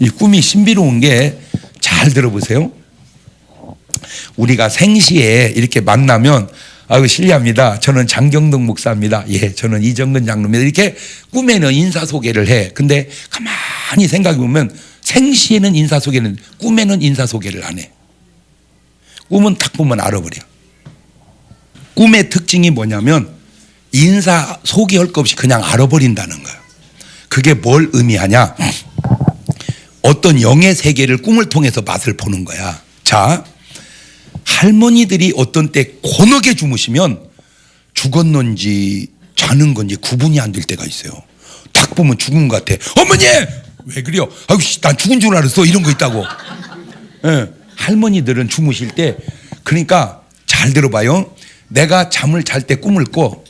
이 꿈이 신비로운 게 잘 들어보세요. 우리가 생시에 이렇게 만나면 아유 실례합니다. 저는 장경동 목사입니다. 예, 저는 이정근 장로입니다. 이렇게 꿈에는 인사소개를 해. 근데 가만히 생각해 보면 생시에는 인사소개는 꿈에는 인사소개를 안 해. 꿈은 딱 보면 알아버려. 꿈의 특징이 뭐냐면 인사소개할 것 없이 그냥 알아버린다는 거야. 그게 뭘 의미하냐? 어떤 영의 세계를 꿈을 통해서 맛을 보는 거야. 자, 할머니들이 어떤 때 곤하게 주무시면 죽었는지 자는 건지 구분이 안 될 때가 있어요. 딱 보면 죽은 것 같아. 어머니! 왜 그래요? 아유, 난 죽은 줄 알았어. 이런 거 있다고. 예, 할머니들은 주무실 때, 그러니까 잘 들어봐요. 내가 잠을 잘 때 꿈을 꿔.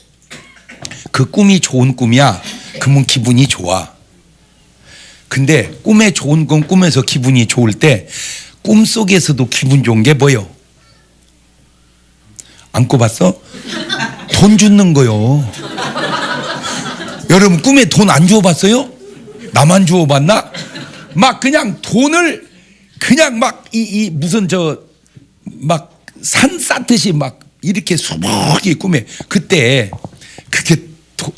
그 꿈이 좋은 꿈이야. 그러면 기분이 좋아. 근데 꿈에 좋은 건 꿈에서 기분이 좋을 때 꿈속에서도 기분 좋은 게 뭐요? 안 꿔봤어? 돈 주는 거요. 여러분 꿈에 돈 안 주워봤어요? 나만 주워봤나? 막 그냥 돈을 그냥 막 무슨 막 산 쌓듯이 막 이렇게 수북이 꿈에 그때 그게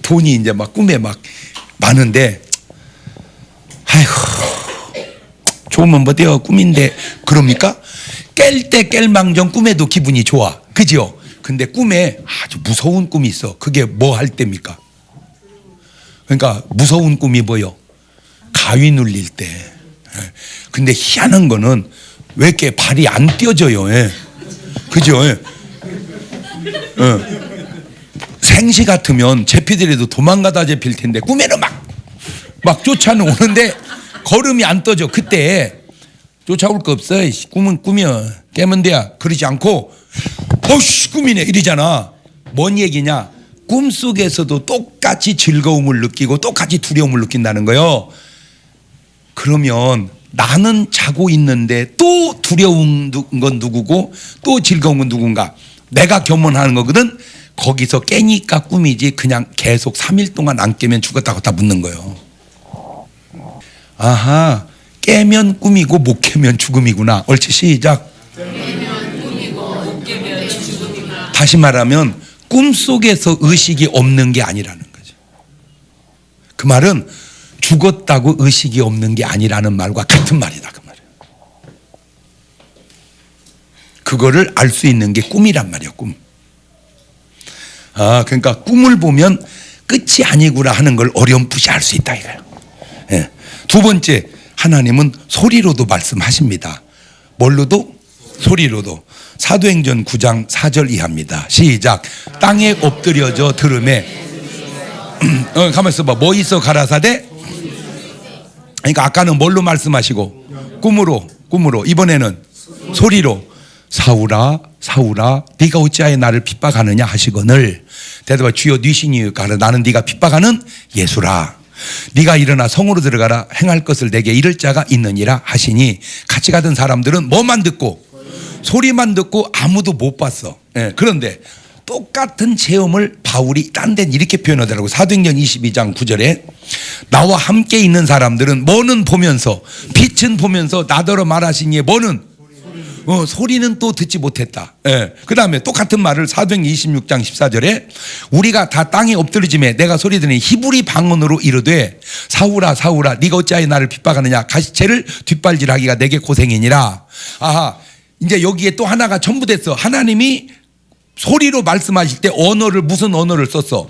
돈이 이제 막 꿈에 막 많은데 아이고 좋으면 뭐대요 꿈인데 그럽니까? 깰 때 깰망정 꿈에도 기분이 좋아. 그죠? 근데 꿈에 아주 무서운 꿈이 있어. 그게 뭐 할 때입니까? 그러니까 무서운 꿈이 뭐요? 가위 눌릴 때. 근데 희한한 거는 왜 이렇게 발이 안 떼어져요? 그죠? 생시 같으면 잡히더라도 도망가다 잡힐 텐데 꿈에는 막 쫓아오는데 걸음이 안 떠져. 그때 쫓아올 거 없어. 꿈은 꿈이야. 깨면 돼야. 그러지 않고 어씨 꿈이네 이러잖아. 뭔 얘기냐? 꿈속에서도 똑같이 즐거움을 느끼고 똑같이 두려움을 느낀다는 거예요. 그러면 나는 자고 있는데 또 두려운 건 누구고 또 즐거운 건 누군가? 내가 겸언하는 거거든. 거기서 깨니까 꿈이지 그냥 계속 3일 동안 안 깨면 죽었다고 다 묻는 거예요. 아하, 깨면 꿈이고 못 깨면 죽음이구나. 옳지, 시작. 깨면 꿈이고 못 깨면 죽음이구나. 다시 말하면 꿈속에서 의식이 없는 게 아니라는 거죠. 그 말은 죽었다고 의식이 없는 게 아니라는 말과 같은 말이다. 그 말이에요. 그거를 알 수 있는 게 꿈이란 말이에요. 꿈. 아, 그러니까 꿈을 보면 끝이 아니구나 하는 걸 어렴풋이 알 수 있다 이거예요. 예. 두 번째, 하나님은 소리로도 말씀하십니다. 뭘로도? 소리로도. 사도행전 9장 4절 이하입니다. 시작. 땅에 엎드려져 들음에 가만 있어봐. 뭐 있어 가라사대? 그러니까 아까는 뭘로 말씀하시고 꿈으로 이번에는 소리로 사울아 사울아 네가 어찌하여 나를 핍박하느냐 하시거늘 대답하 주여 뉘시니까 나는 네가 핍박하는 예수라. 네가 일어나 성으로 들어가라. 행할 것을 내게 이를 자가 있느니라 하시니 같이 가던 사람들은 뭐만 듣고 소리만 듣고 아무도 못 봤어. 예, 그런데 똑같은 체험을 바울이 딴 데는 이렇게 표현하더라고. 사도행전 22장 9절에 나와 함께 있는 사람들은 뭐는 보면서 빛은 보면서 나더러 말하시니 뭐는 소리는 또 듣지 못했다. 예. 그 다음에 똑같은 말을 사도행전 26장 14절에 우리가 다 땅에 엎드려짐에 내가 소리 들으니 히브리 방언으로 이르되 사울아 사울아 네가 어찌하여 나를 핍박하느냐 가시채를 뒷발질하기가 내게 고생이니라. 아하, 이제 여기에 또 하나가 첨부됐어. 하나님이 소리로 말씀하실 때 언어를 무슨 언어를 썼어?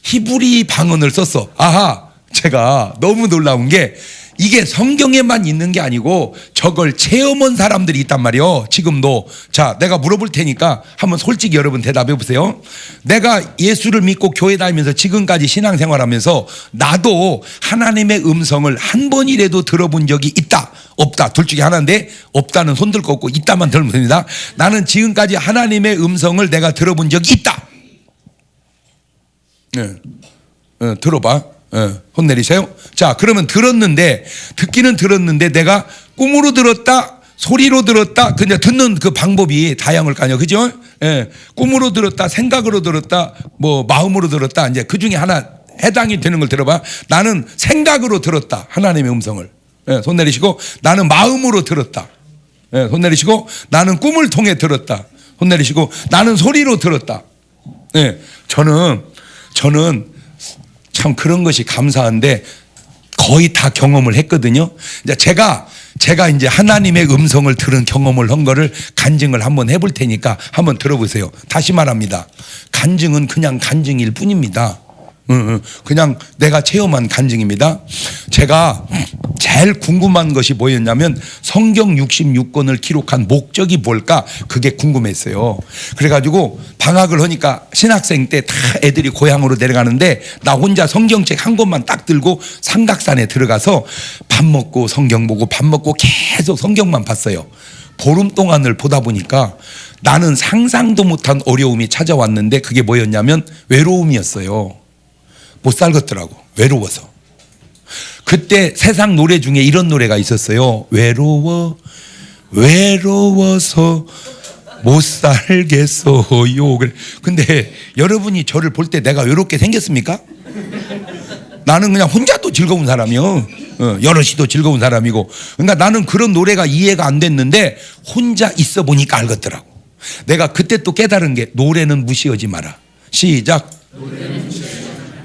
히브리 방언을 썼어. 아하, 제가 너무 놀라운 게 이게 성경에만 있는 게 아니고 저걸 체험한 사람들이 있단 말이에요. 지금도. 자, 내가 물어볼 테니까 한번 솔직히 여러분 대답해 보세요. 내가 예수를 믿고 교회 다니면서 지금까지 신앙생활하면서 나도 하나님의 음성을 한 번이라도 들어본 적이 있다 없다 둘 중에 하나인데 없다는 손 들 거 없고 있다만 들으면 됩니다. 나는 지금까지 하나님의 음성을 내가 들어본 적이 있다. 들어봐. 손 내리세요. 자, 그러면 듣기는 들었는데 내가 꿈으로 들었다 소리로 들었다. 그냥 듣는 그 방법이 다양할 거 아니에요. 그죠? 꿈으로 들었다 생각으로 들었다 뭐 마음으로 들었다. 이제 그 중에 하나 해당이 되는 걸 들어봐. 나는 생각으로 들었다 하나님의 음성을. 예, 손 내리시고 나는 마음으로 들었다. 예, 손 내리시고 나는 꿈을 통해 들었다. 손 내리시고 나는 소리로 들었다. 예, 저는 참 그런 것이 감사한데 거의 다 경험을 했거든요. 이제 제가 이제 하나님의 음성을 들은 경험을 한 거를 간증을 한번 해볼 테니까 한번 들어보세요. 다시 말합니다. 간증은 그냥 간증일 뿐입니다. 그냥 내가 체험한 간증입니다. 제가 제일 궁금한 것이 뭐였냐면 성경 66권을 기록한 목적이 뭘까 그게 궁금했어요. 그래가지고 방학을 하니까 신학생 때 다 애들이 고향으로 내려가는데 나 혼자 성경책 한 권만 딱 들고 삼각산에 들어가서 밥 먹고 성경 보고 밥 먹고 계속 성경만 봤어요. 보름 동안을 보다 보니까 나는 상상도 못한 어려움이 찾아왔는데 그게 뭐였냐면 외로움이었어요. 못 살겠더라고. 외로워서. 그때 세상 노래 중에 이런 노래가 있었어요. 외로워서 못 살겠어요. 근데 여러분이 저를 볼 때 내가 외롭게 생겼습니까? 나는 그냥 혼자도 즐거운 사람이요. 여럿이도 즐거운 사람이고. 그러니까 나는 그런 노래가 이해가 안 됐는데 혼자 있어 보니까 알겠더라고. 내가 그때 또 깨달은 게 노래는 무시하지 마라. 시작.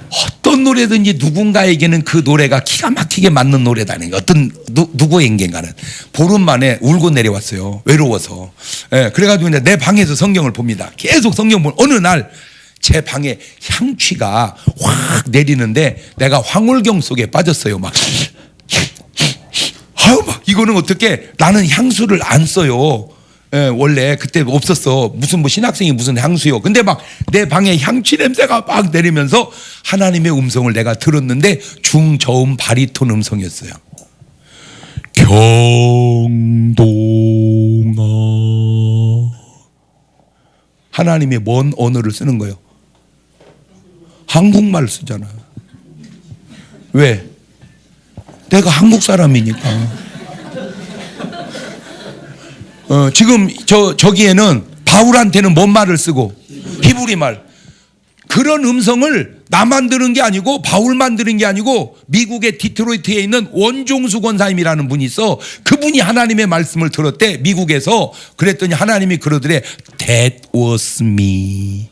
어떤 노래든지 누군가에게는 그 노래가 기가 막히게 맞는 노래다는 게 어떤 누구에게인가는 보름 만에 울고 내려왔어요. 외로워서. 예, 그래가지고 이제 내 방에서 성경을 봅니다. 계속 성경 보는 어느 날 제 방에 향취가 확 내리는데 내가 황홀경 속에 빠졌어요. 막 이거는 어떻게 나는 향수를 안 써요. 예, 원래 그때 없었어. 무슨 뭐 신학생이 무슨 향수요. 근데 막 내 방에 향취 냄새가 막 내리면서 하나님의 음성을 내가 들었는데 중저음 바리톤 음성이었어요. 경동아. 하나님의 뭔 언어를 쓰는 거예요? 한국말 쓰잖아. 왜? 내가 한국 사람이니까. 지금 저기에는 바울한테는 뭔 말을 쓰고 히브리 말. 그런 음성을 나만 들은 게 아니고 바울만 들은 게 아니고 미국의 디트로이트에 있는 원종수 권사님이라는 분이 있어. 그분이 하나님의 말씀을 들었대. 미국에서. 그랬더니 하나님이 그러더래. That was me.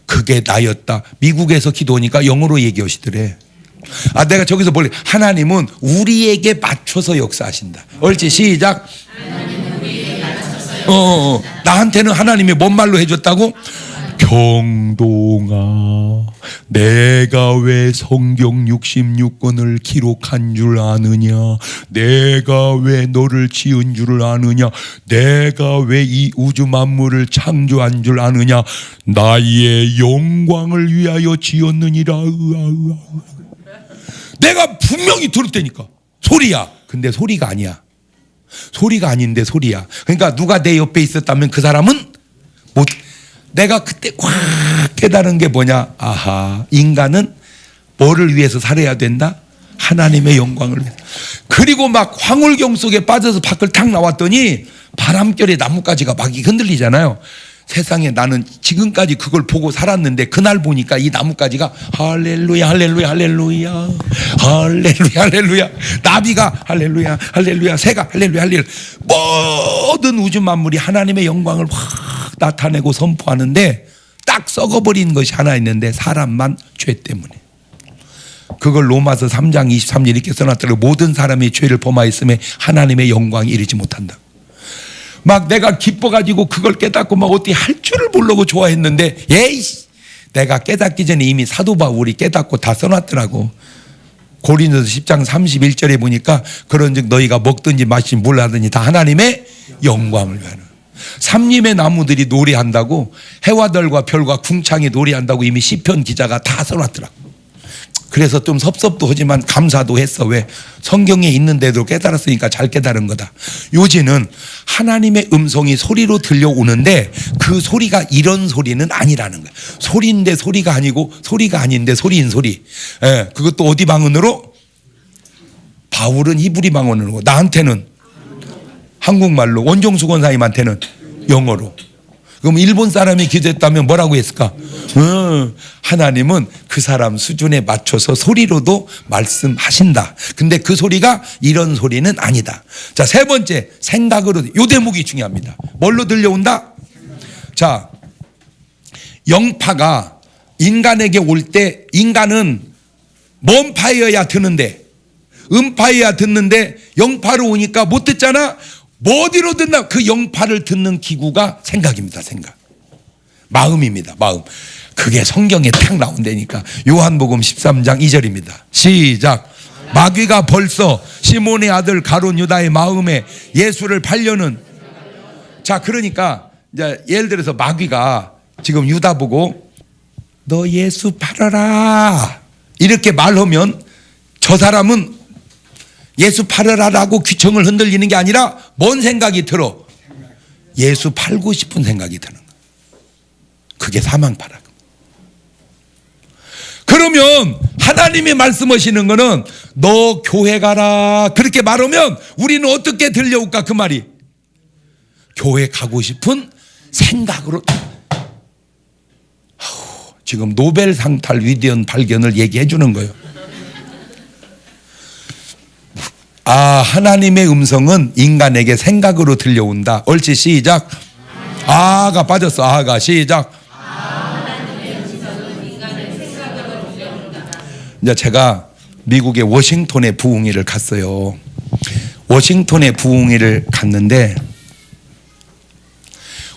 그게 나였다. 미국에서 기도하니까 영어로 얘기하시더래. 아, 내가 저기서 볼래. 하나님은 우리에게 맞춰서 역사하신다. 옳지, 시작. 나한테는 하나님이 뭔 말로 해줬다고? 경동아, 내가 왜 성경 66권을 기록한 줄 아느냐? 내가 왜 너를 지은 줄을 아느냐? 내가 왜 이 우주 만물을 창조한 줄 아느냐? 나의 영광을 위하여 지었느니라. 내가 분명히 들었다니까. 소리야. 근데 소리가 아니야. 소리가 아닌데 소리야. 그러니까 누가 내 옆에 있었다면 그 사람은 못. 내가 그때 꽉 깨달은 게 뭐냐? 아하, 인간은 뭐를 위해서 살아야 된다? 하나님의 영광을 위해서. 그리고 막 황홀경 속에 빠져서 밖을 탁 나왔더니 바람결에 나뭇가지가 막 흔들리잖아요. 세상에 나는 지금까지 그걸 보고 살았는데 그날 보니까 이 나뭇가지가 할렐루야 할렐루야 할렐루야 할렐루야 할렐루야, 나비가 할렐루야 할렐루야, 새가 할렐루야 할렐루야, 모든 우주 만물이 하나님의 영광을 확 나타내고 선포하는데 딱 썩어버린 것이 하나 있는데 사람만 죄 때문에. 그걸 로마서 3장 23절 이렇게 써놨더라고요. 모든 사람이 죄를 범하였음에 하나님의 영광이 이르지 못한다. 막 내가 기뻐가지고 그걸 깨닫고 막 어떻게 할 줄을 모르고 좋아했는데, 에이씨, 내가 깨닫기 전에 이미 사도 바울이 깨닫고 다 써놨더라고. 고린도서 10장 31절에 보니까 그런즉 너희가 먹든지 마시든지 뭘 하든지 다 하나님의 영광을 위하여. 삼림의 나무들이 노래한다고, 해와 달과 별과 궁창이 노래한다고 이미 시편 기자가 다 써놨더라고. 그래서 좀 섭섭도 하지만 감사도 했어. 왜? 성경에 있는데도 깨달았으니까 잘 깨달은 거다. 요지는 하나님의 음성이 소리로 들려오는데 그 소리가 이런 소리는 아니라는 거야. 소리인데 소리가 아니고 소리가 아닌데 소리인 소리. 예, 그것도 어디 방언으로? 바울은 히브리 방언으로, 나한테는 한국말로, 원종수 권사님한테는 영어로. 그럼 일본 사람이 기도했다면 뭐라고 했을까? 하나님은 그 사람 수준에 맞춰서 소리로도 말씀하신다. 근데 그 소리가 이런 소리는 아니다. 자, 세 번째, 생각으로. 요 대목이 중요합니다. 뭘로 들려온다? 자, 영파가 인간에게 올 때 인간은 뭔 파여야 듣는데, 음파여야 듣는데 영파로 오니까 못 듣잖아. 뭐 어디로 듣나? 그 영파를 듣는 기구가 생각입니다. 생각. 마음입니다. 마음. 그게 성경에 탁 나온다니까. 요한복음 13장 2절입니다. 시작. 마귀가 벌써 시몬의 아들 가룟 유다의 마음에 예수를 팔려는. 자, 그러니까 이제 예를 들어서 마귀가 지금 유다 보고 너 예수 팔아라 이렇게 말하면 저 사람은 예수 팔아라라고 귀청을 흔들리는 게 아니라 뭔 생각이 들어? 예수 팔고 싶은 생각이 드는 거야. 그게 사망파라. 그러면 하나님이 말씀하시는 거는 너 교회 가라 그렇게 말하면 우리는 어떻게 들려올까? 그 말이 교회 가고 싶은 생각으로. 지금 노벨상 탈 위대한 발견을 얘기해 주는 거예요. 아, 하나님의 음성은 인간에게 생각으로 들려온다. 옳지, 시작. 아가 빠졌어. 아가 시작. 하나님의 음성은 인간의 생각으로 들려온다. 이제 제가 미국의 워싱턴에 부흥회를 갔어요. 워싱턴에 부흥회를 갔는데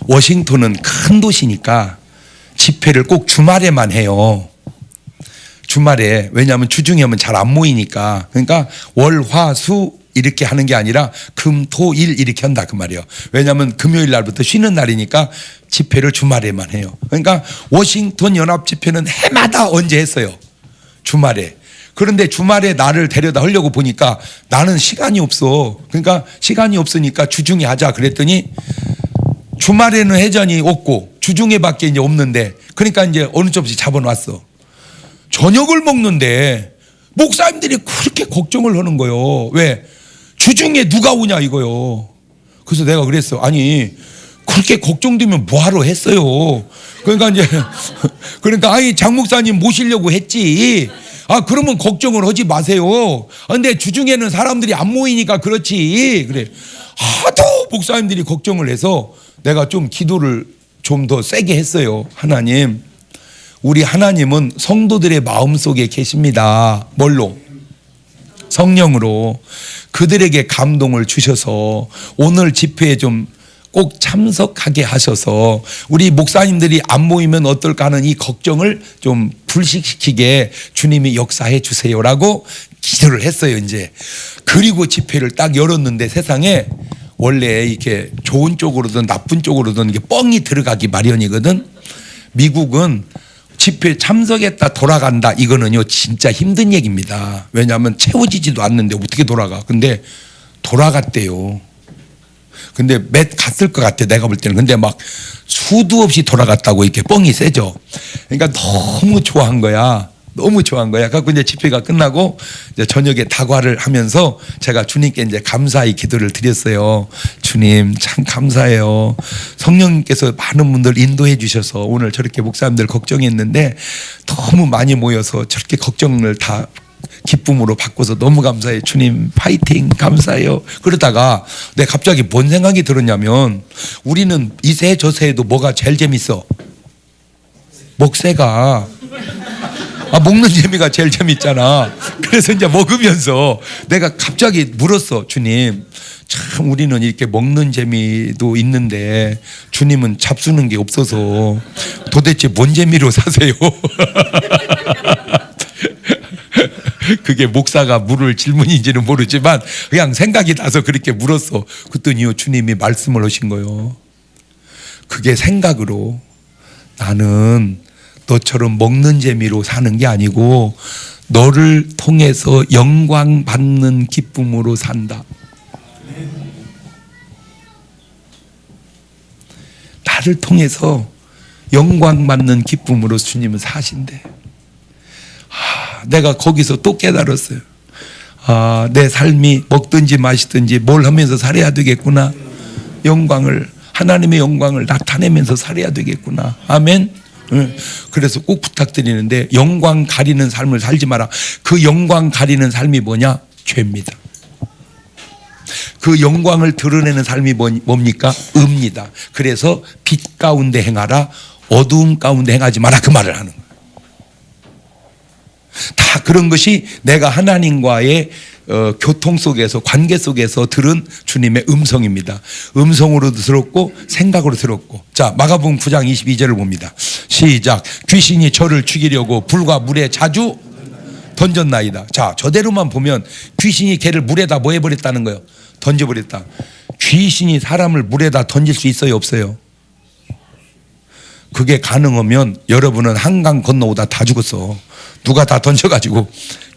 워싱턴은 큰 도시니까 집회를 꼭 주말에만 해요. 주말에. 왜냐하면 주중에 하면 잘 안 모이니까. 그러니까 월, 화, 수 이렇게 하는 게 아니라 금, 토, 일 이렇게 한다 그 말이에요. 왜냐하면 금요일 날부터 쉬는 날이니까 집회를 주말에만 해요. 그러니까 워싱턴 연합 집회는 해마다 언제 했어요? 주말에. 그런데 주말에 나를 데려다 하려고 보니까 나는 시간이 없어. 그러니까 시간이 없으니까 주중에 하자 그랬더니 주말에는 회전이 없고 주중에밖에 이제 없는데, 그러니까 이제 어느 쪽씩 잡아놨어. 저녁을 먹는데 목사님들이 그렇게 걱정을 하는 거예요. 왜? 주중에 누가 오냐 이거요. 그래서 내가 그랬어. 아니 그렇게 걱정되면 뭐하러 했어요. 그러니까 이제 그러니까 아니 장 목사님 모시려고 했지. 아 그러면 걱정을 하지 마세요. 근데 주중에는 사람들이 안 모이니까 그렇지. 그래. 하도 목사님들이 걱정을 해서 내가 좀 기도를 좀 더 세게 했어요. 하나님, 우리 하나님은 성도들의 마음속에 계십니다. 뭘로? 성령으로. 그들에게 감동을 주셔서 오늘 집회에 좀 꼭 참석하게 하셔서 우리 목사님들이 안 모이면 어떨까 하는 이 걱정을 좀 불식시키게 주님이 역사해 주세요라고 기도를 했어요. 이제 그리고 집회를 딱 열었는데 세상에 원래 이렇게 좋은 쪽으로든 나쁜 쪽으로든 이게 뻥이 들어가기 마련이거든. 미국은 집회 참석했다 돌아간다 이거는요 진짜 힘든 얘기입니다. 왜냐하면 채워지지도 않는데 어떻게 돌아가. 근데 돌아갔대요. 근데 몇 갔을 것 같아 내가 볼 때는. 근데 막 수도 없이 돌아갔다고 이렇게 뻥이 세죠. 그러니까 너무 좋아한 거야. 너무 좋아한 거야. 그래서 이제 집회가 끝나고 이제 저녁에 다과를 하면서 제가 주님께 이제 감사의 기도를 드렸어요. 주님 참 감사해요. 성령님께서 많은 분들 인도해 주셔서 오늘 저렇게 목사님들 걱정했는데 너무 많이 모여서 저렇게 걱정을 다 기쁨으로 바꿔서 너무 감사해요. 주님 파이팅 감사해요. 그러다가 내가 갑자기 뭔 생각이 들었냐면 우리는 이세 저세에도 뭐가 제일 재밌어? 먹새가. 먹는 재미가 제일 재밌잖아. 그래서 이제 먹으면서 내가 갑자기 물었어. 주님 참 우리는 이렇게 먹는 재미도 있는데 주님은 잡수는 게 없어서 도대체 뭔 재미로 사세요? 그게 목사가 물을 질문인지는 모르지만 그냥 생각이 나서 그렇게 물었어. 그랬더니 주님이 말씀을 하신 거예요. 그게 생각으로 나는 너처럼 먹는 재미로 사는 게 아니고 너를 통해서 영광 받는 기쁨으로 산다. 나를 통해서 영광 받는 기쁨으로 주님은 사신대. 내가 거기서 또 깨달았어요. 내 삶이 먹든지 마시든지 뭘 하면서 살아야 되겠구나. 영광을. 하나님의 영광을 나타내면서 살아야 되겠구나. 아멘. 그래서 꼭 부탁드리는데 영광 가리는 삶을 살지 마라. 그 영광 가리는 삶이 뭐냐? 죄입니다. 그 영광을 드러내는 삶이 뭡니까? 의입니다. 그래서 빛 가운데 행하라, 어두움 가운데 행하지 마라, 그 말을 하는 거예요. 다 그런 것이 내가 하나님과의 교통 속에서, 관계 속에서 들은 주님의 음성입니다. 음성으로도 들었고 생각으로 들었고. 자, 마가복음 9장 22절을 봅니다. 시작. 귀신이 저를 죽이려고 불과 물에 자주 던졌나이다. 자, 저대로만 보면 귀신이 걔를 물에다 뭐 해버렸다는 거예요? 던져버렸다. 귀신이 사람을 물에다 던질 수 있어요, 없어요? 그게 가능하면 여러분은 한강 건너오다 다 죽었어. 누가 다 던져가지고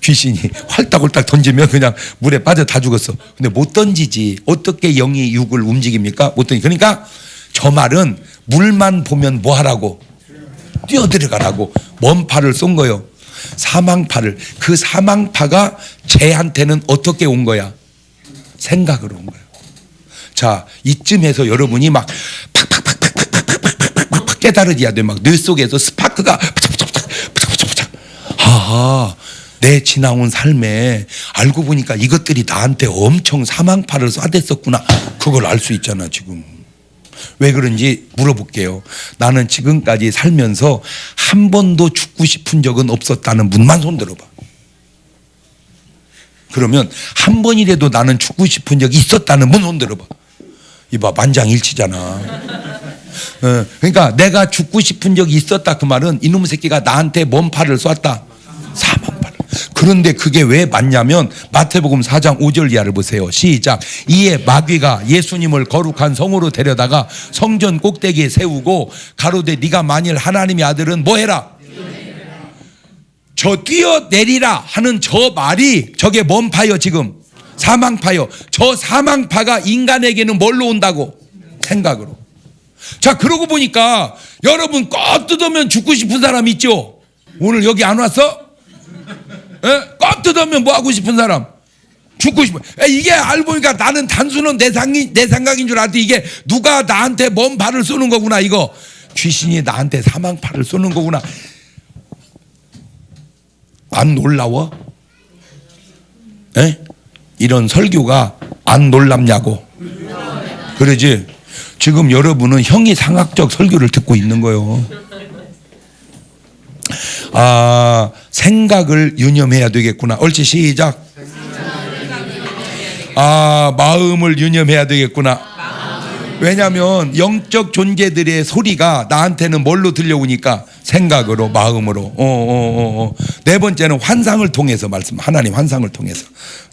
귀신이 활딱활딱 던지면 그냥 물에 빠져 다 죽었어. 근데 못 던지지. 어떻게 영이 육을 움직입니까? 못 던지. 그러니까 저 말은 물만 보면 뭐 하라고? 뛰어들어가라고. 뭔 파를 쏜 거요? 사망파를. 그 사망파가 쟤한테는 어떻게 온 거야? 생각으로 온 거예요. 자, 이쯤에서 여러분이 막 팍팍팍팍팍팍팍팍 깨달으셔야 돼. 막 뇌 속에서 스파크가 하하, 내 지나온 삶에 알고 보니까 이것들이 나한테 엄청 사망파를 쏴댔었구나. 그걸 알 수 있잖아 지금. 왜 그런지 물어볼게요. 나는 지금까지 살면서 한 번도 죽고 싶은 적은 없었다는 분만 손 들어봐. 그러면 한 번이라도 나는 죽고 싶은 적이 있었다는 분 손 들어봐. 이봐, 만장일치잖아. 그러니까 내가 죽고 싶은 적이 있었다 그 말은 이놈의 새끼가 나한테 뭔 팔을 쐈다? 사망팔을. 그런데 그게 왜 맞냐면 마태복음 4장 5절 이하를 보세요. 시작. 이에 마귀가 예수님을 거룩한 성으로 데려다가 성전 꼭대기에 세우고 가로되 네가 만일 하나님의 아들은 뭐 해라? 저 뛰어내리라 하는 저 말이 저게 뭔 파요 지금? 사망파요. 저 사망파가 인간에게는 뭘로 온다고? 생각으로. 자, 그러고 보니까 여러분 껏 뜯으면 죽고 싶은 사람 있죠? 오늘 여기 안 왔어? 껏 뜯으면 뭐 하고 싶은 사람? 죽고 싶어. 이게 알고 보니까 나는 단순한 내 생각인 줄 알았더니 이게 누가 나한테 뭔 발을 쏘는 거구나. 이거 귀신이 나한테 사망팔을 쏘는 거구나. 안 놀라워? 이런 설교가 안 놀랍냐고. 그러지. 지금 여러분은 형이상학적 설교를 듣고 있는 거예요. 아, 생각을 유념해야 되겠구나. 옳지, 시작. 아, 마음을 유념해야 되겠구나. 왜냐하면 영적 존재들의 소리가 나한테는 뭘로 들려오니까? 생각으로, 마음으로. 네 번째는 환상을 통해서 말씀. 하나님 환상을 통해서.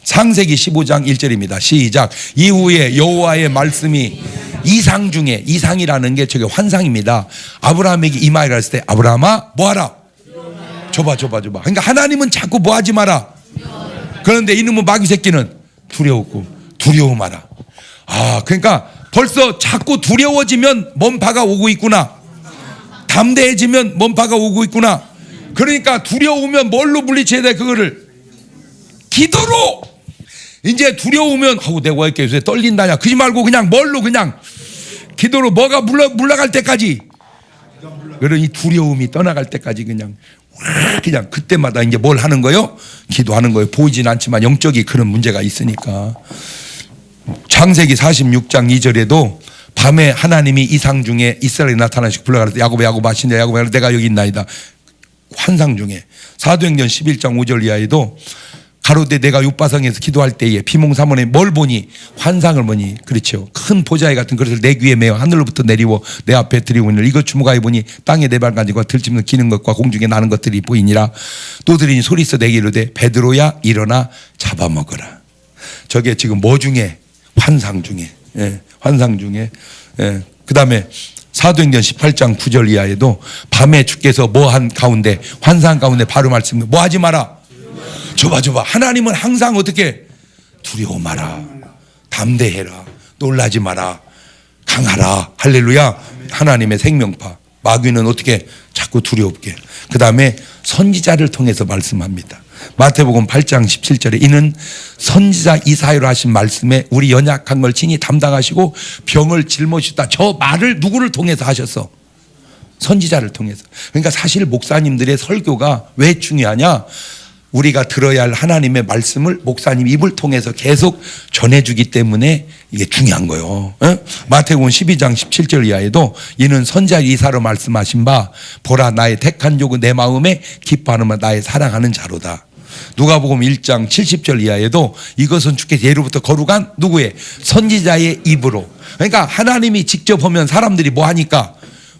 창세기 15장 1절입니다. 시작. 이후에 여호와의 말씀이 이상 중에, 이상이라는 게 저게 환상입니다. 아브라함에게 임하이라 했을 때 아브라함아 뭐하라? 줘봐. 그러니까 하나님은 자꾸 뭐하지 마라. 그런데 이놈의 마귀 새끼는 두려워 마라. 아, 그러니까 벌써 자꾸 두려워지면 뭔 파가 오고 있구나. 담대해지면 뭔 파가 오고 있구나. 그러니까 두려우면 뭘로 물리쳐야 돼? 그거를 기도로. 이제 두려우면 내가 왜 이렇게 요새 떨린다냐 그러지 말고 그냥 뭘로, 그냥 기도로. 뭐가 물러갈 때까지. 그러니 두려움이 떠나갈 때까지 그냥 그때마다 이제 뭘 하는 거요? 기도하는 거예요. 보이진 않지만 영적이 그런 문제가 있으니까. 창세기 46장 2절에도 밤에 하나님이 이상 중에 이스라엘에 나타나시고 불러가라서 야곱아 신자 야곱아 내가 여기 있나이다. 환상 중에. 사도행전 11장 5절 이하에도 가로되 내가 육바성에서 기도할 때에 비몽사몽에 뭘 보니? 환상을 보니. 그렇죠. 큰 보자에 같은 그릇을 내 귀에 메어 하늘로부터 내리워 내 앞에 들이오니를 이것 주목하여 보니 땅에 네 발가지과 들짐승 기는 것과 공중에 나는 것들이 보이니라. 또 들으니 소리써 내게 이르되 베드로야 일어나 잡아먹으라. 저게 지금 뭐 중에? 환상 중에. 환상 중에. 그 다음에 사도행전 18장 9절 이하에도 밤에 주께서 뭐한 가운데, 환상 가운데 바로 말씀, 뭐 하지 마라. 줘봐. 하나님은 항상 어떻게? 두려워 마라. 담대해라. 놀라지 마라. 강하라. 할렐루야. 하나님의 생명파. 마귀는 어떻게? 자꾸 두려웠게. 그 다음에 선지자를 통해서 말씀합니다. 마태복음 8장 17절에 이는 선지자 이사야로 하신 말씀에 우리 연약한 걸 친히 담당하시고 병을 짊어지셨다. 저 말을 누구를 통해서 하셨어? 선지자를 통해서. 그러니까 사실 목사님들의 설교가 왜 중요하냐? 우리가 들어야 할 하나님의 말씀을 목사님 입을 통해서 계속 전해주기 때문에 이게 중요한 거예요. 마태복음 12장 17절 이하에도 이는 선지자 이사로 말씀하신 바 보라 나의 택한 족은 내 마음에 기뻐하는 바 나의 사랑하는 자로다. 누가복음 1장 70절 이하에도 이것은 주께서 예로부터 거룩한 누구의 선지자의 입으로. 그러니까 하나님이 직접 보면 사람들이 뭐 하니까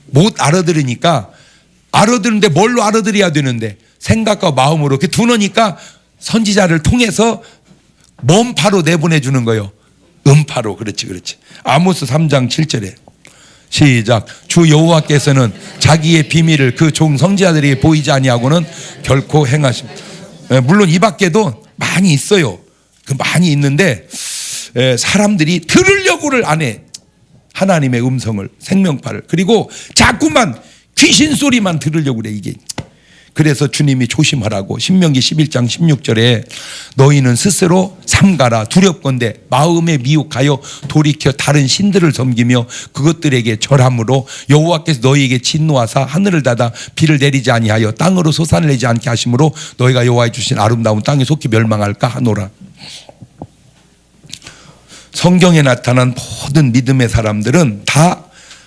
못 알아들으니까 알아듣는데 뭘로 알아들어야 되는데 생각과 마음으로 이렇게 두너니까 선지자를 통해서 몸파로 내보내주는 거예요. 음파로. 그렇지. 아모스 3장 7절에 시작. 주 여호와께서는 자기의 비밀을 그 종 선지자들에게 보이지 아니하고는 결코 행하십니다. 물론 이 밖에도 많이 있어요. 많이 있는데 사람들이 들으려고를 안 해. 하나님의 음성을, 생명파를. 그리고 자꾸만 귀신 소리만 들으려고 그래 이게. 그래서 주님이 조심하라고 신명기 11장 16절에 너희는 스스로 삼가라 두렵건대 마음에 미혹하여 돌이켜 다른 신들을 섬기며 그것들에게 절함으로 여호와께서 너희에게 진노하사 하늘을 닫아 비를 내리지 아니하여 땅으로 솟아내지 내지 않게 하심으로 너희가 여호와의 주신 아름다운 땅에 속히 멸망할까 하노라. 성경에 나타난 모든 믿음의 사람들은 다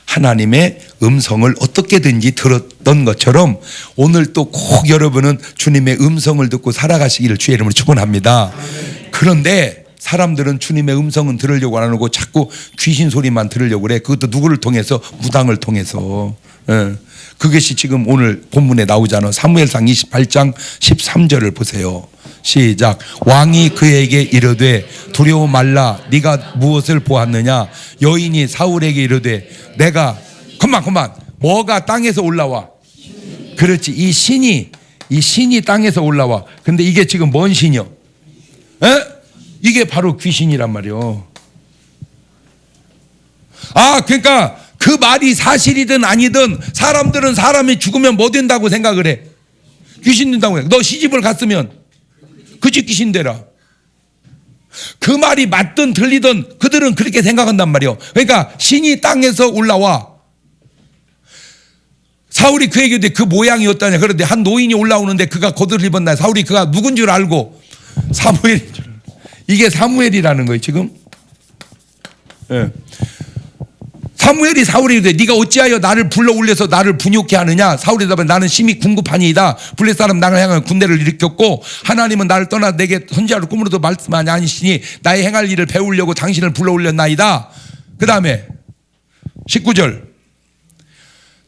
하나님의 음성을 어떻게든지 들었던 것처럼 오늘 또 꼭 여러분은 주님의 음성을 듣고 살아가시기를 주의 이름으로 축원합니다. 그런데 사람들은 주님의 음성은 들으려고 안 하고 자꾸 귀신 소리만 들으려고 그래. 그것도 누구를 통해서? 무당을 통해서. 그것이 지금 오늘 본문에 나오잖아. 사무엘상 28장 13절을 보세요. 시작. 왕이 그에게 이르되 두려워 말라. 네가 무엇을 보았느냐? 여인이 사울에게 이르되 내가 그만 뭐가 땅에서 올라와? 그렇지. 이 신이 땅에서 올라와. 근데 이게 지금 뭔 신이요? 이게 바로 귀신이란 말이요. 그러니까 그 말이 사실이든 아니든 사람들은 사람이 죽으면 뭐 된다고 생각을 해? 귀신 된다고 해. 너 시집을 갔으면 그 집 귀신 되라. 그 말이 맞든 들리든 그들은 그렇게 생각한단 말이에요. 그러니까 신이 땅에서 올라와. 사울이 그에게 그 모양이 어떠냐. 그런데 한 노인이 올라오는데 그가 겉옷을 입었나. 사울이 그가 누군 줄 알고 사무엘인 줄. 이게 사무엘이라는 거예요 지금. 사무엘이 사울에게 네가 어찌하여 나를 불러 올려서 나를 분욕케 하느냐. 사울이 대답하되 나는 심히 궁급하니이다. 블레 사람 나를 향하여 군대를 일으켰고 하나님은 나를 떠나 내게 선지자로 꿈으로도 말씀하지 아니시니 나의 행할 일을 배우려고 당신을 불러 올렸나이다. 그 다음에 19절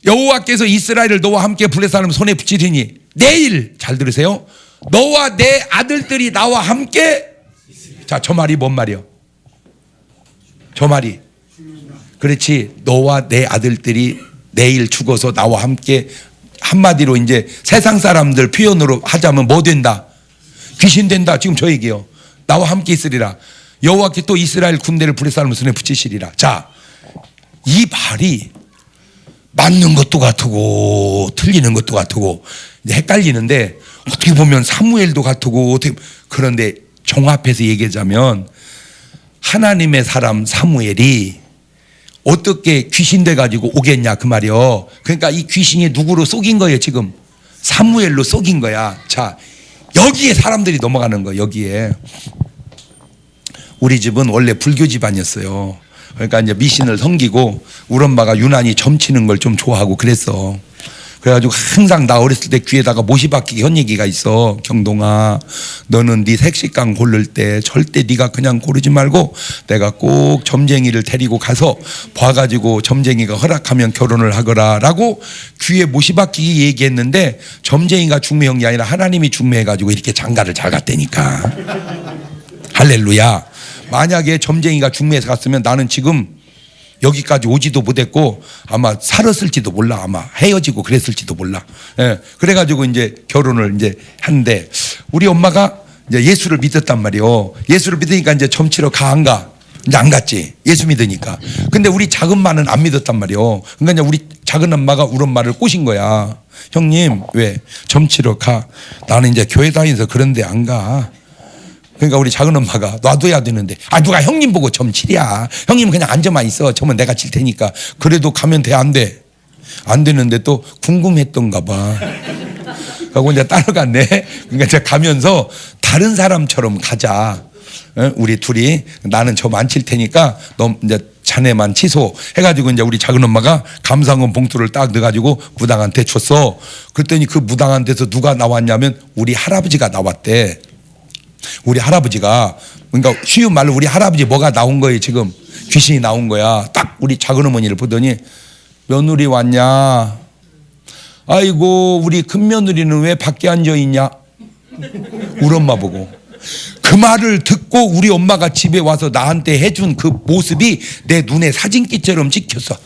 여호와께서 이스라엘을 너와 함께 블레 사람 손에 붙이리니 내일 잘 들으세요. 너와 내 아들들이 나와 함께. 자, 저 말이 뭔 말이요? 저 말이 그렇지. 너와 내 아들들이 내일 죽어서 나와 함께. 한마디로 이제 세상 사람들 표현으로 하자면 뭐 된다? 귀신 된다. 지금 저 얘기요. 나와 함께 있으리라. 여호와께 또 이스라엘 군대를 블레 사람 손에 붙이시리라. 자, 이 말이 맞는 것도 같고 틀리는 것도 같고 이제 헷갈리는데 어떻게 보면 사무엘도 같고 그런데 종합해서 얘기하자면 하나님의 사람 사무엘이 어떻게 귀신 돼가지고 오겠냐 그 말이요. 그러니까 이 귀신이 누구로 속인 거예요 지금? 사무엘로 속인 거야. 자, 여기에 사람들이 넘어가는 거예요. 여기에. 우리 집은 원래 불교 집안이었어요. 그러니까 이제 미신을 섬기고 우리 엄마가 유난히 점치는 걸 좀 좋아하고 그랬어. 그래가지고 항상 나 어렸을 때 귀에다가 못이 박히게 한 얘기가 있어. 경동아, 너는 네 색식감 고를 때 절대 네가 그냥 고르지 말고 내가 꼭 점쟁이를 데리고 가서 봐가지고 점쟁이가 허락하면 결혼을 하거라 라고 귀에 못이 박히게 얘기했는데 점쟁이가 중매한 게 아니라 하나님이 중매해가지고 이렇게 장가를 잘 갔다니까. 할렐루야. 만약에 점쟁이가 중매해서 갔으면 나는 지금 여기까지 오지도 못했고 아마 살았을지도 몰라. 아마 헤어지고 그랬을지도 몰라. 그래가지고 이제 결혼을 이제 하는데 우리 엄마가 이제 예수를 믿었단 말이요. 예수를 믿으니까 이제 점치러 안 가. 이제 안 갔지. 예수 믿으니까. 근데 우리 작은 마는 안 믿었단 말이요. 그러니까 이제 우리 작은 엄마가 우리 엄마를 꼬신 거야. 형님 왜 점치러 가? 나는 이제 교회 다니면서 그런데 안 가. 그러니까 우리 작은 엄마가 놔둬야 되는데 누가 형님 보고 점치랴. 형님 그냥 앉아만 있어. 저면 내가 칠 테니까. 그래도 가면 돼 안 돼? 안 되는데 또 궁금했던가 봐. 그러고 이제 따라갔네. 그러니까 이제 가면서 다른 사람처럼 가자. 우리 둘이 나는 점 안 칠 테니까 너 이제 자네만 취소 해가지고 이제 우리 작은 엄마가 감사원 봉투를 딱 넣어가지고 무당한테 줬어. 그랬더니 그 무당한테서 누가 나왔냐면 우리 할아버지가 나왔대. 우리 할아버지가 그러니까 쉬운 말로 우리 할아버지 뭐가 나온 거예요. 지금 귀신이 나온 거야. 딱 우리 작은 어머니를 보더니 며느리 왔냐? 아이고 우리 큰 며느리는 왜 밖에 앉아 있냐? 우리 엄마 보고. 그 말을 듣고 우리 엄마가 집에 와서 나한테 해준 그 모습이 내 눈에 사진기처럼 찍혔어.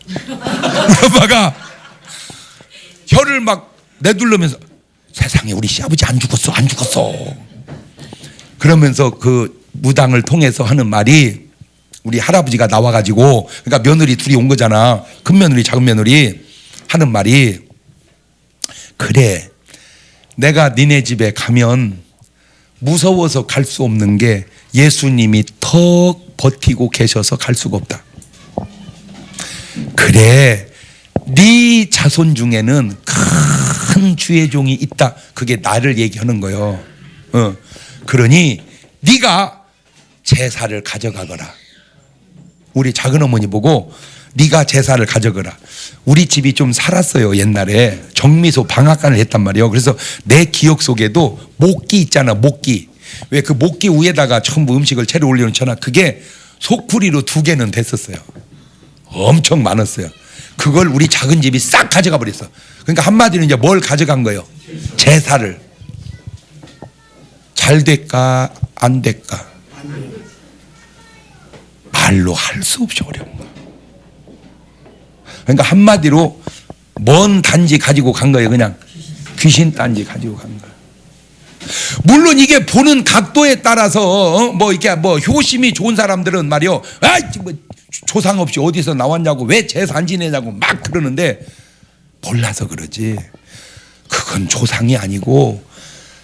우리 엄마가 혀를 막 내둘러면서 세상에 우리 시아버지 안 죽었어 안 죽었어. 그러면서 그 무당을 통해서 하는 말이 우리 할아버지가 나와가지고 그러니까 며느리 둘이 온 거잖아. 큰 며느리 작은 며느리 하는 말이 그래 내가 니네 집에 가면 무서워서 갈 수 없는 게 예수님이 턱 버티고 계셔서 갈 수가 없다. 그래 네 자손 중에는 큰 주의 종이 있다. 그게 나를 얘기하는 거예요. 그러니 네가 제사를 가져가거라. 우리 작은 어머니 보고 네가 제사를 가져가라. 우리 집이 좀 살았어요. 옛날에 정미소 방앗간을 했단 말이에요. 그래서 내 기억 속에도 목기 있잖아. 목기. 왜 그 목기 위에다가 전부 음식을 채로 올려놓잖아. 그게 속풀이로 2개는 됐었어요. 엄청 많았어요. 그걸 우리 작은 집이 싹 가져가 버렸어. 그러니까 한마디로 이제 뭘 가져간 거예요? 제사를. 잘 될까 안 될까 말로 할 수 없이 어려운 거야. 그러니까 한마디로 먼 단지 가지고 간 거예요. 그냥 귀신 단지 가지고 간 거예요. 물론 이게 보는 각도에 따라서 뭐 이렇게 뭐 효심이 좋은 사람들은 말이요, 뭐 조상 없이 어디서 나왔냐고 왜 제사 안 지내냐고 막 그러는데 몰라서 그러지. 그건 조상이 아니고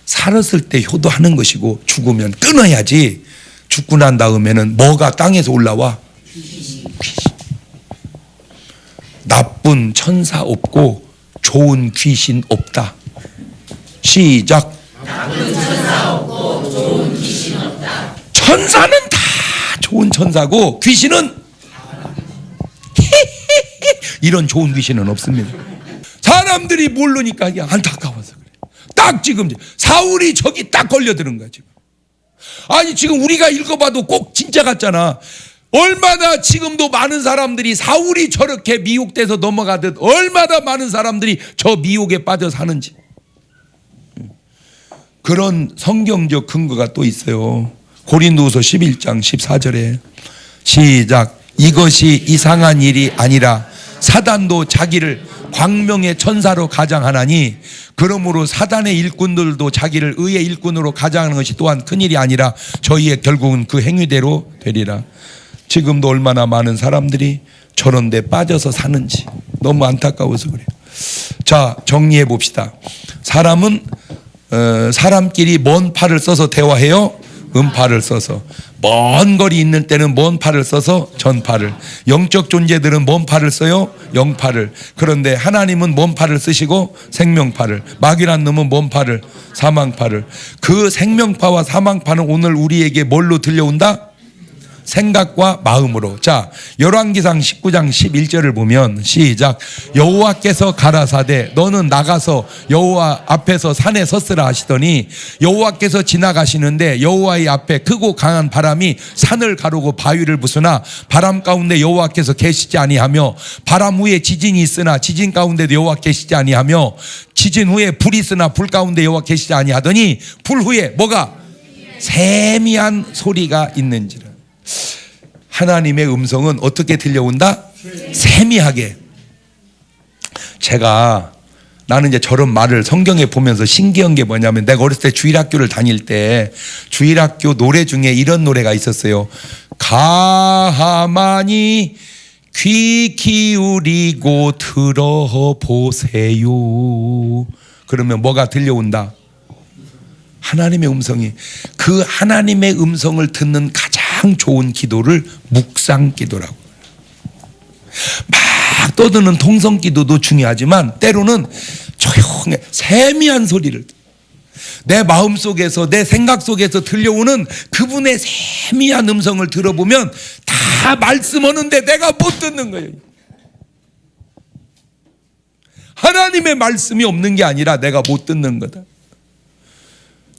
살았을 때 효도하는 것이고 죽으면 끊어야지. 죽고 난 다음에는 뭐가 땅에서 올라와? 귀신. 나쁜 천사 없고 좋은 귀신 없다. 시작. 나쁜 천사 없고 좋은 귀신 없다. 천사는 다 좋은 천사고 귀신은 이런 좋은 귀신은 없습니다. 사람들이 모르니까 그냥 안타까워서 그래. 딱 지금 사울이 저기 딱 걸려드는 거야 지금. 아니 지금 우리가 읽어봐도 꼭 진짜 같잖아. 얼마나 지금도 많은 사람들이 사울이 저렇게 미혹돼서 넘어가듯 얼마나 많은 사람들이 저 미혹에 빠져 사는지. 그런 성경적 근거가 또 있어요. 고린도후서 11장 14절에 시작. 이것이 이상한 일이 아니라 사단도 자기를 광명의 천사로 가장하나니 그러므로 사단의 일꾼들도 자기를 의의 일꾼으로 가장하는 것이 또한 큰일이 아니라 저희의 결국은 그 행위대로 되리라. 지금도 얼마나 많은 사람들이 저런 데 빠져서 사는지 너무 안타까워서 그래요. 자, 정리해 봅시다. 사람은 사람끼리 먼 팔을 써서 대화해요. 음팔을 써서. 먼 거리 있는 때는 먼 팔을 써서 전팔을. 영적 존재들은 먼 팔을 써요. 영팔을. 그런데 하나님은 먼 팔을 쓰시고 생명팔을. 마귀란 놈은 먼 팔을, 사망팔을. 그 생명파와 사망파는 오늘 우리에게 뭘로 들려온다? 생각과 마음으로. 자, 열왕기상 19장 11절을 보면 시작. 여호와께서 가라사대 너는 나가서 여호와 앞에서 산에 섰으라 하시더니 여호와께서 지나가시는데 여호와의 앞에 크고 강한 바람이 산을 가르고 바위를 부수나 바람 가운데 여호와께서 계시지 아니하며 바람 후에 지진이 있으나 지진 가운데도 여호와 계시지 아니하며 지진 후에 불이 있으나 불 가운데 여호와 계시지 아니하더니 불 후에 뭐가? 세미한 소리가 있는지라. 하나님의 음성은 어떻게 들려온다? 세미하게. 나는 이제 저런 말을 성경에 보면서 신기한 게 뭐냐면 내가 어렸을 때 주일학교를 다닐 때 주일학교 노래 중에 이런 노래가 있었어요. 가만히 귀 기울이고 들어보세요. 그러면 뭐가 들려온다? 하나님의 음성이. 그 하나님의 음성을 듣는 가장 좋은 기도를 묵상 기도라고. 막 떠드는 통성 기도도 중요하지만 때로는 조용해 세미한 소리를, 내 마음 속에서 내 생각 속에서 들려오는 그분의 세미한 음성을 들어보면 다 말씀하는데 내가 못 듣는 거예요. 하나님의 말씀이 없는 게 아니라 내가 못 듣는 거다.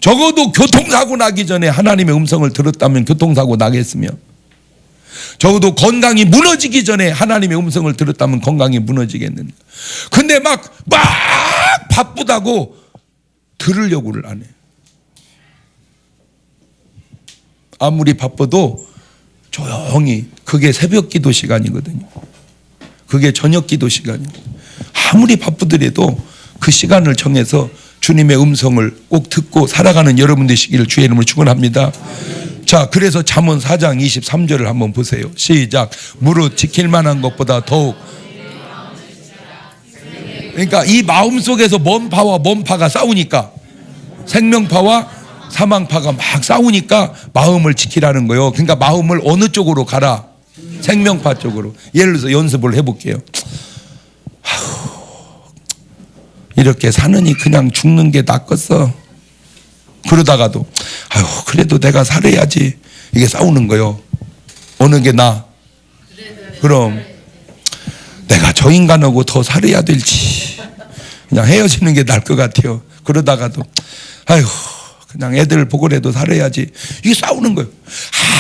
적어도 교통사고 나기 전에 하나님의 음성을 들었다면 교통사고 나겠으며, 적어도 건강이 무너지기 전에 하나님의 음성을 들었다면 건강이 무너지겠는가. 근데 막 바쁘다고 들으려고를 안 해. 아무리 바빠도 조용히, 그게 새벽 기도 시간이거든요. 그게 저녁 기도 시간이에요. 아무리 바쁘더라도 그 시간을 정해서 주님의 음성을 꼭 듣고 살아가는 여러분 되시기를 주의 이름으로 축원합니다. 자, 그래서 잠언 4장 23절을 한번 보세요. 시작. 무릇 지킬 만한 것보다 더욱. 그러니까 이 마음 속에서 먼 파와 먼 파가 싸우니까, 생명파와 사망파가 막 싸우니까 마음을 지키라는 거예요. 그러니까 마음을 어느 쪽으로 가라? 생명파 쪽으로. 예를 들어서 연습을 해볼게요. 이렇게 사느니 그냥 죽는 게 낫겠어. 그러다가도 그래도 내가 살아야지. 이게 싸우는 거예요. 어느 게 나? 그럼 내가 저 인간하고 더 살아야 될지 그냥 헤어지는 게 나을 것 같아요. 그러다가도 그냥 애들 보고라도 살아야지. 이게 싸우는 거예요.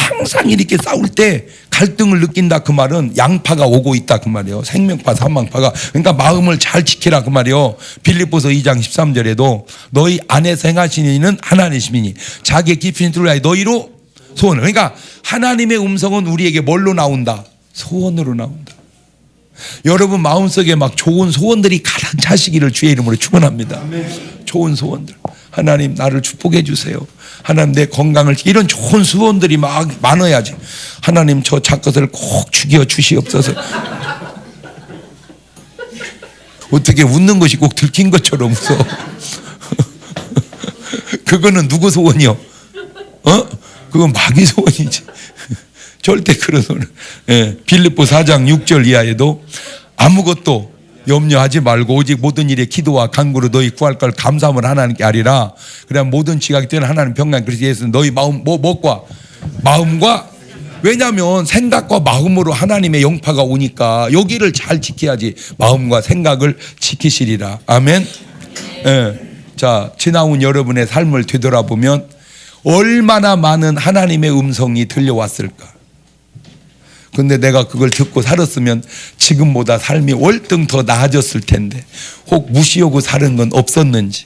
항상 이렇게 싸울 때 갈등을 느낀다 그 말은 양파가 오고 있다 그 말이에요. 생명파 사망파가. 그러니까 마음을 잘 지키라 그 말이에요. 빌립보서 2장 13절에도 너희 안에서 행하시는 이는 하나님이시니 자기의 깊이 들어야 너희로 소원을. 그러니까 하나님의 음성은 우리에게 뭘로 나온다? 소원으로 나온다. 여러분 마음속에 막 좋은 소원들이 가득 차시기를 주의 이름으로 축원합니다. 좋은 소원들. 하나님 나를 축복해 주세요. 하나님 내 건강을, 이런 좋은 소원들이 막 많아야지. 하나님 저 작것을 꼭 죽여 주시옵소서. 어떻게 웃는 것이 꼭 들킨 것처럼 웃어. 그거는 누구 소원이요? 그건 마귀 소원이지. 절대 그런 소원. 빌립보 4장 6절 이하에도 아무것도 염려하지 말고 오직 모든 일에 기도와 간구로 너희 구할 걸 감사함을 하나님께 하리라. 그래야 모든 지각이 되는 하나님 평강 그리스도 예수 너희 마음 무엇과 마음과, 왜냐하면 생각과 마음으로 하나님의 영파가 오니까 여기를 잘 지켜야지. 마음과 생각을 지키시리라. 아멘. 자, 지나온 여러분의 삶을 되돌아보면 얼마나 많은 하나님의 음성이 들려왔을까. 근데 내가 그걸 듣고 살았으면 지금보다 삶이 월등 더 나아졌을 텐데 혹 무시하고 사는 건 없었는지.